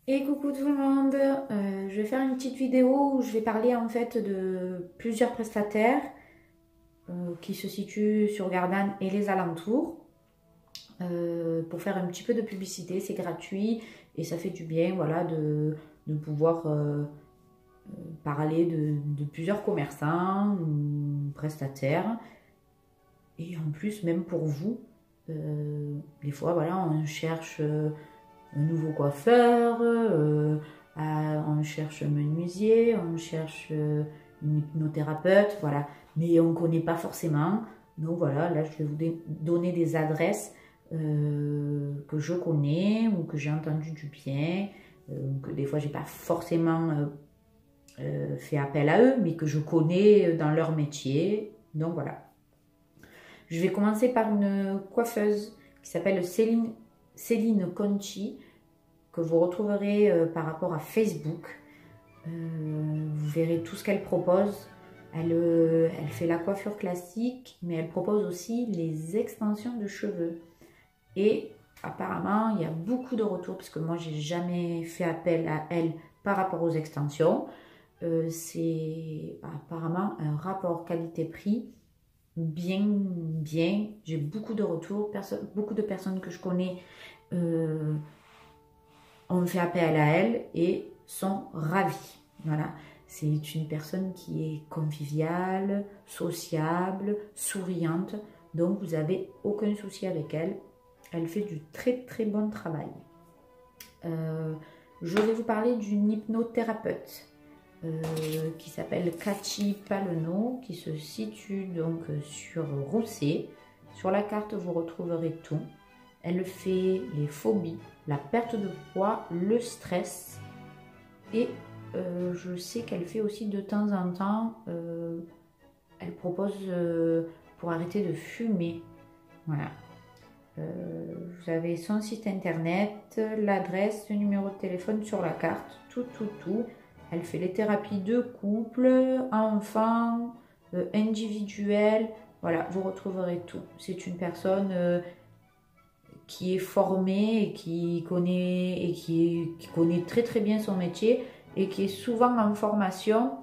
Et coucou tout le monde, je vais faire une petite vidéo où je vais parler en fait de plusieurs prestataires qui se situent sur Gardanne et les alentours pour faire un petit peu de publicité. C'est gratuit et ça fait du bien, voilà, de pouvoir parler de plusieurs commerçants ou prestataires. Et en plus, même pour vous, des fois, voilà, on cherche un nouveau coiffeur, on cherche un menuisier, on cherche une hypnothérapeute, voilà. Mais on ne connaît pas forcément. Donc voilà, là, je vais vous donner des adresses que je connais ou que j'ai entendu du bien, que des fois, j'ai pas forcément fait appel à eux, mais que je connais dans leur métier. Donc voilà. Je vais commencer par une coiffeuse qui s'appelle Céline Conchi, que vous retrouverez par rapport à Facebook. Vous verrez tout ce qu'elle propose. Elle fait la coiffure classique, mais elle propose aussi les extensions de cheveux. Et apparemment, il y a beaucoup de retours, parce que moi, j'ai jamais fait appel à elle par rapport aux extensions. C'est apparemment un rapport qualité-prix bien. J'ai beaucoup de retours. Beaucoup de personnes que je connais ont fait appel à elle et sont ravis. Voilà. C'est une personne qui est conviviale, sociable, souriante. Donc, vous n'avez aucun souci avec elle. Elle fait du très bon travail. Je vais vous parler d'une hypnothérapeute qui s'appelle Cathy Paleno, qui se situe donc sur Rousset. Sur la carte, vous retrouverez tout. Elle fait les phobies, la perte de poids, le stress. Et je sais qu'elle fait aussi de temps en temps, elle propose pour arrêter de fumer. Voilà. Vous avez son site internet, l'adresse, le numéro de téléphone sur la carte, tout. Elle fait les thérapies de couple, enfants, individuelles. Voilà, vous retrouverez tout. C'est une personne qui est formée et qui connaît très bien son métier et qui est souvent en formation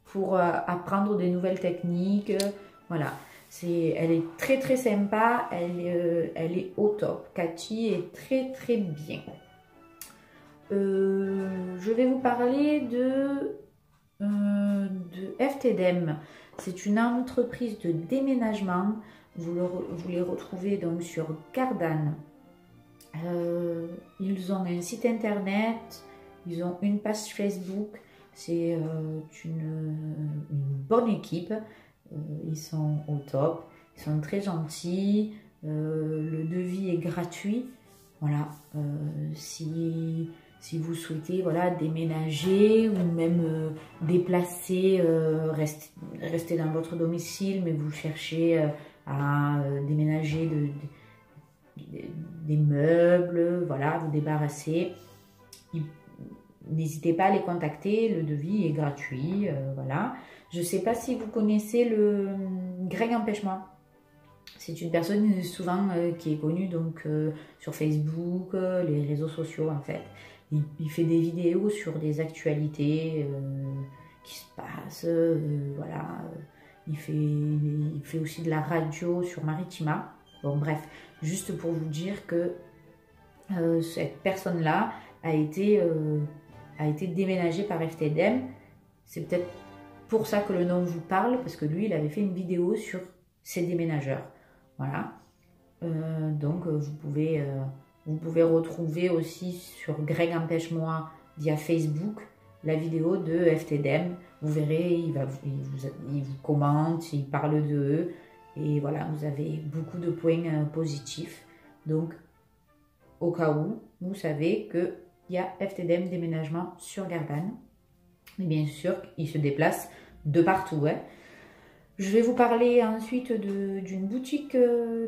pour apprendre des nouvelles techniques. Voilà. Elle est très sympa, elle est au top. Cathy est très bien. Je vais vous parler de FTDM. C'est une entreprise de déménagement. Vous les retrouvez donc sur Gardanne. Ils ont un site internet, ils ont une page Facebook. C'est une bonne équipe. Ils sont au top, ils sont très gentils. Le devis est gratuit. Voilà, si vous souhaitez, voilà, déménager ou même déplacer, rester dans votre domicile, mais vous cherchez à déménager des meubles, voilà, vous débarrasser, n'hésitez pas à les contacter, le devis est gratuit, voilà. Je ne sais pas si vous connaissez le Greg Empêchement. C'est une personne souvent qui est connue donc sur Facebook, les réseaux sociaux en fait. Il fait des vidéos sur des actualités qui se passent, voilà. Il fait aussi de la radio sur Maritima. Bon bref, juste pour vous dire que cette personne-là a été déménagée par FTDM. C'est peut-être pour ça que le nom vous parle, parce que lui, il avait fait une vidéo sur ses déménageurs. Voilà. Donc, vous pouvez retrouver aussi sur Greg Empêche-moi via Facebook la vidéo de FTDM. Vous verrez, il vous commente, il parle d'eux. Et voilà, vous avez beaucoup de points positifs. Donc, au cas où, vous savez qu'il y a FTDM déménagement sur Gardanne. Et bien sûr, il se déplace de partout. Hein. Je vais vous parler ensuite d'une boutique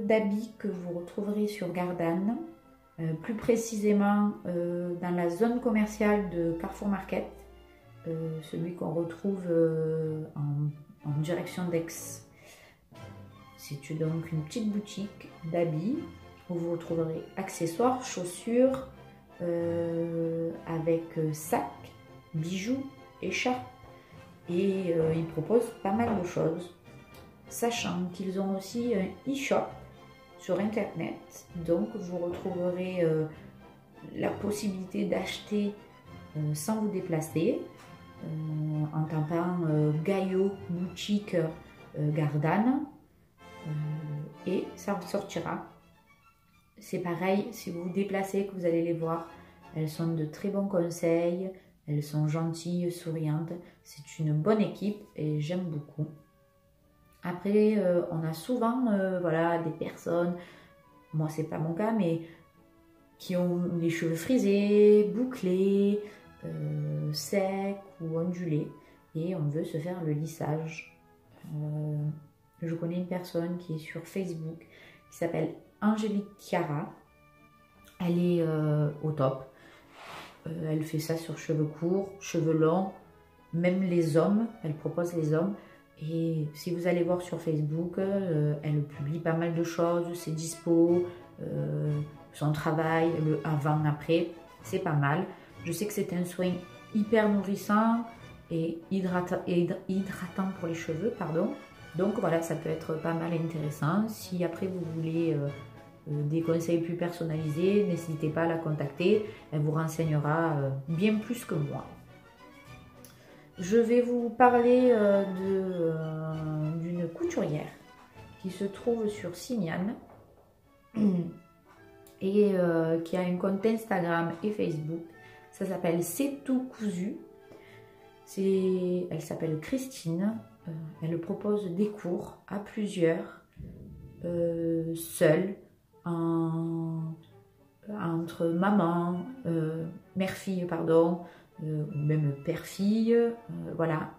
d'habits que vous retrouverez sur Gardanne. Plus précisément dans la zone commerciale de Carrefour Market. Celui qu'on retrouve en direction d'Aix. C'est donc une petite boutique d'habits où vous retrouverez accessoires, chaussures, avec avec sacs, bijoux, écharpes. Et ils proposent pas mal de choses. Sachant qu'ils ont aussi un e-shop sur internet. Donc vous retrouverez la possibilité d'acheter sans vous déplacer en tapant Gaillot boutique Gardanne et ça ressortira. C'est pareil, si vous vous déplacez, que vous allez les voir, elles sont de très bons conseils, elles sont gentilles, souriantes. C'est une bonne équipe et j'aime beaucoup. Après, on a souvent voilà, des personnes, moi c'est pas mon cas, mais qui ont les cheveux frisés, bouclés, secs ou ondulés, et on veut se faire le lissage. Je connais une personne qui est sur Facebook, qui s'appelle Angélique Chiara. Elle est au top. Elle fait ça sur cheveux courts, cheveux longs, même les hommes, elle propose les hommes. Et si vous allez voir sur Facebook, elle publie pas mal de choses, c'est dispo, son travail, le avant, après, c'est pas mal. Je sais que c'est un soin hyper nourrissant et hydratant pour les cheveux, pardon. Donc voilà, ça peut être pas mal intéressant. Si après vous voulez des conseils plus personnalisés, n'hésitez pas à la contacter, elle vous renseignera bien plus que moi. Je vais vous parler d'une couturière qui se trouve sur Simiane et qui a un compte Instagram et Facebook. Ça s'appelle C'est tout cousu. Elle s'appelle Christine. Elle propose des cours à plusieurs, seule, entre maman, mère-fille, pardon, ou même père-fille, voilà,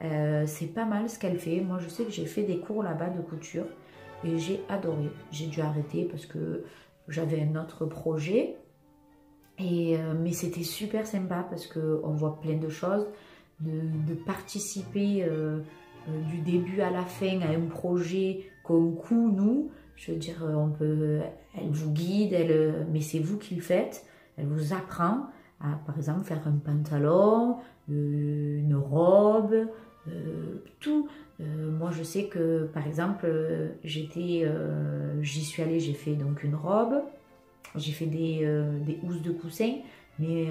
c'est pas mal ce qu'elle fait. Moi je sais que j'ai fait des cours là-bas de couture et j'ai adoré. J'ai dû arrêter parce que j'avais un autre projet, mais c'était super sympa parce qu'on voit plein de choses, de participer du début à la fin à un projet qu'on coud nous. Je veux dire, elle vous guide, mais c'est vous qui le faites, elle vous apprend à, par exemple, faire un pantalon, une robe, tout. Moi, je sais que, par exemple, j'y suis allée, j'ai fait donc une robe, j'ai fait des housses de coussin, mais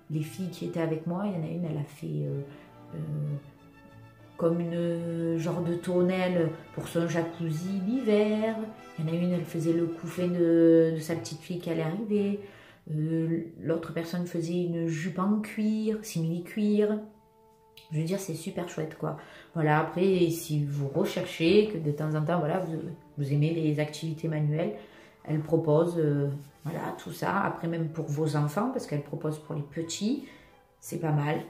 les filles qui étaient avec moi, il y en a une, elle a fait comme une genre de tonnelle pour son jacuzzi l'hiver. Il y en a une, elle faisait le couffin de sa petite fille qui allait arriver. L'autre personne faisait une jupe en cuir, simili-cuir. Je veux dire, c'est super chouette, quoi. Voilà, après, si vous recherchez, que de temps en temps, voilà, vous aimez les activités manuelles, elle propose, voilà, tout ça. Après, même pour vos enfants, parce qu'elle propose pour les petits, c'est pas mal.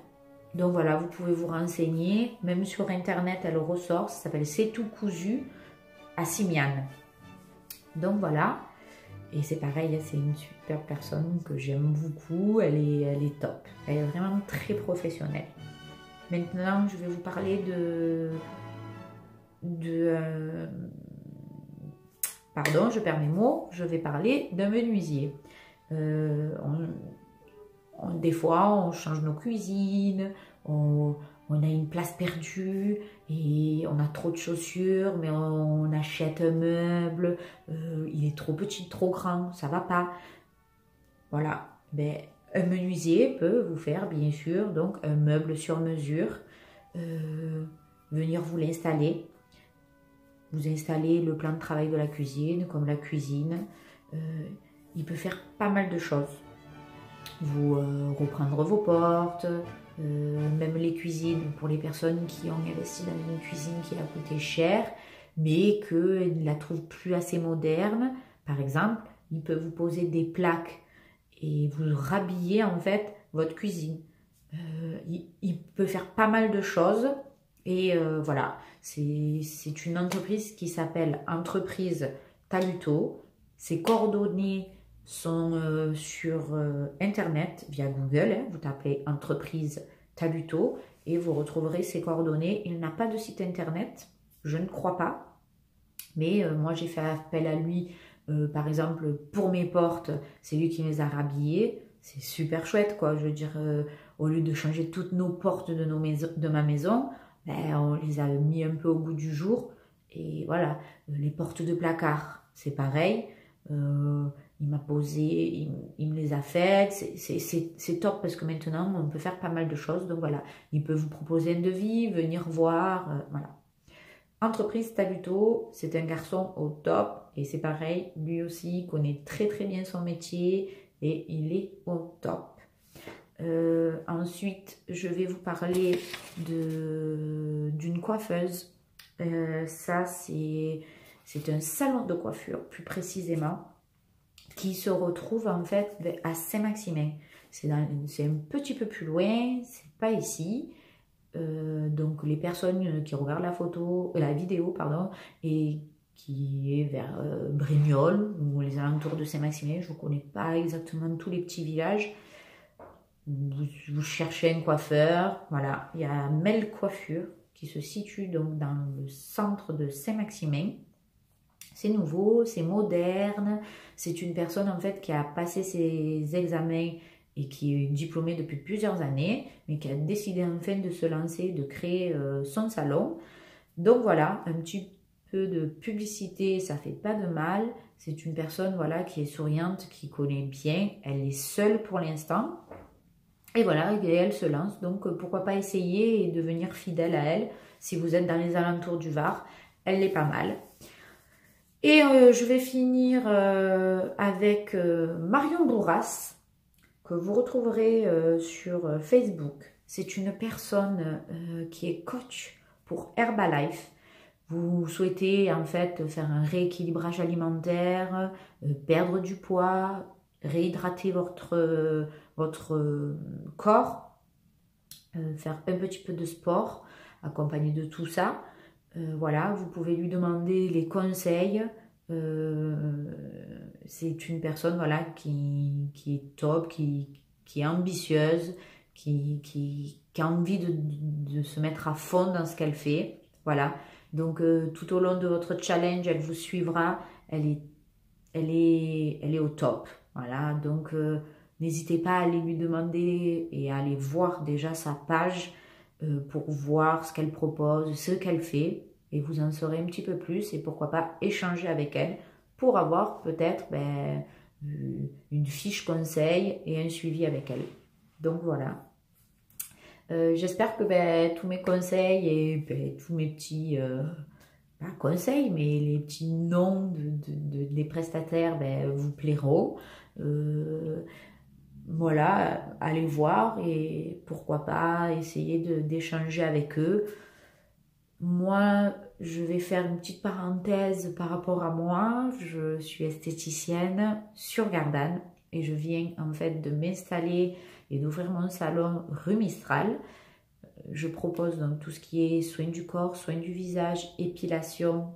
Donc voilà, vous pouvez vous renseigner. Même sur Internet, elle ressort. Ça s'appelle C'est tout cousu à Simiane. Donc voilà. Et c'est pareil, c'est une super personne que j'aime beaucoup. Elle est top. Elle est vraiment très professionnelle. Maintenant, je vais vous parler pardon, je perds mes mots. Je vais parler d'un menuisier. Des fois, on change nos cuisines, on a une place perdue et on a trop de chaussures, mais on achète un meuble, il est trop petit, trop grand, ça va pas. Voilà, ben, un menuisier peut vous faire bien sûr donc un meuble sur mesure, venir vous l'installer. Vous installez le plan de travail de la cuisine, comme la cuisine. Il peut faire pas mal de choses. Vous reprendre vos portes, même les cuisines pour les personnes qui ont investi dans une cuisine qui a coûté cher, mais qu'ils ne la trouvent plus assez moderne. Par exemple, il peut vous poser des plaques et vous rhabiller en fait votre cuisine. Il peut faire pas mal de choses et voilà, c'est une entreprise qui s'appelle Entreprise Taluto. Ses coordonnées sont sur internet via Google, hein, vous tapez Entreprise Taluto et vous retrouverez ses coordonnées. Il n'a pas de site internet, je ne crois pas, mais moi j'ai fait appel à lui par exemple pour mes portes, c'est lui qui me les a rhabillées. c'est super chouette, quoi. Je veux dire, au lieu de changer toutes nos portes de ma maison, ben, on les a mis un peu au goût du jour. Et voilà, les portes de placard, c'est pareil. Il m'a posé, il me les a faites. C'est top parce que maintenant, on peut faire pas mal de choses. Donc voilà, il peut vous proposer un devis, venir voir. Voilà. Entreprise Tabuto, c'est un garçon au top. Et c'est pareil, lui aussi, il connaît très très bien son métier et il est au top. Ensuite, je vais vous parler d'une coiffeuse. Ça, c'est un salon de coiffure, plus précisément, qui se retrouve en fait à Saint-Maximin. C'est un petit peu plus loin, c'est pas ici. Donc les personnes qui regardent la vidéo, pardon, et qui est vers Brignoles ou les alentours de Saint-Maximin, je ne connais pas exactement tous les petits villages. Vous cherchez un coiffeur, voilà, il y a Mel Coiffure qui se situe donc dans le centre de Saint-Maximin. C'est nouveau, c'est moderne, c'est une personne en fait qui a passé ses examens et qui est diplômée depuis plusieurs années, mais qui a décidé enfin de se lancer, de créer son salon. Donc voilà, un petit peu de publicité, ça fait pas de mal. C'est une personne voilà qui est souriante, qui connaît bien, elle est seule pour l'instant. Et voilà, et elle se lance, donc pourquoi pas essayer et devenir fidèle à elle. Si vous êtes dans les alentours du Var, elle est pas mal. Et je vais finir avec Marion Bourras, que vous retrouverez sur Facebook. C'est une personne qui est coach pour Herbalife. Vous souhaitez en fait faire un rééquilibrage alimentaire, perdre du poids, réhydrater votre corps, faire un petit peu de sport, accompagné de tout ça. Voilà, vous pouvez lui demander les conseils. C'est une personne voilà, qui est top, qui est ambitieuse, qui a envie de se mettre à fond dans ce qu'elle fait. Voilà, donc tout au long de votre challenge, elle vous suivra. Elle est au top. Voilà, donc n'hésitez pas à aller lui demander et à aller voir déjà sa page pour voir ce qu'elle propose, ce qu'elle fait, et vous en saurez un petit peu plus, et pourquoi pas échanger avec elle pour avoir peut-être une fiche conseil et un suivi avec elle. Donc voilà. J'espère que tous mes conseils et tous mes petits pas conseils, mais les petits noms des prestataires vous plairont. Voilà, allez voir et pourquoi pas essayer d'échanger avec eux. Moi, je vais faire une petite parenthèse par rapport à moi. Je suis esthéticienne sur Gardanne et je viens en fait de m'installer et d'ouvrir mon salon rue Mistral. Je propose donc tout ce qui est soins du corps, soins du visage, épilation,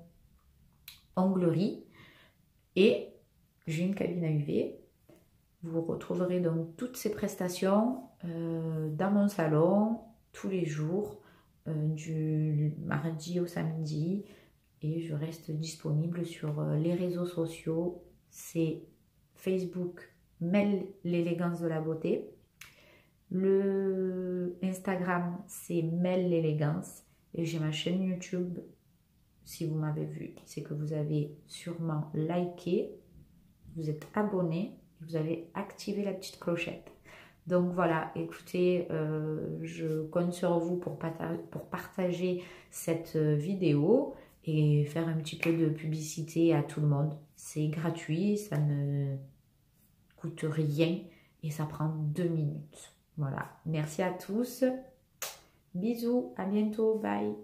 onglerie et j'ai une cabine à UV. Vous retrouverez donc toutes ces prestations dans mon salon tous les jours, du mardi au samedi, et je reste disponible sur les réseaux sociaux. C'est Facebook, Mel l'élégance de la beauté. Le Instagram, c'est Mel l'élégance. Et j'ai ma chaîne YouTube. Si vous m'avez vu, c'est que vous avez sûrement liké, vous êtes abonné, vous avez activé la petite clochette. Donc voilà, écoutez, je compte sur vous pour partager cette vidéo et faire un petit peu de publicité à tout le monde. C'est gratuit, ça ne coûte rien et ça prend 2 minutes. Voilà, merci à tous. Bisous, à bientôt, bye.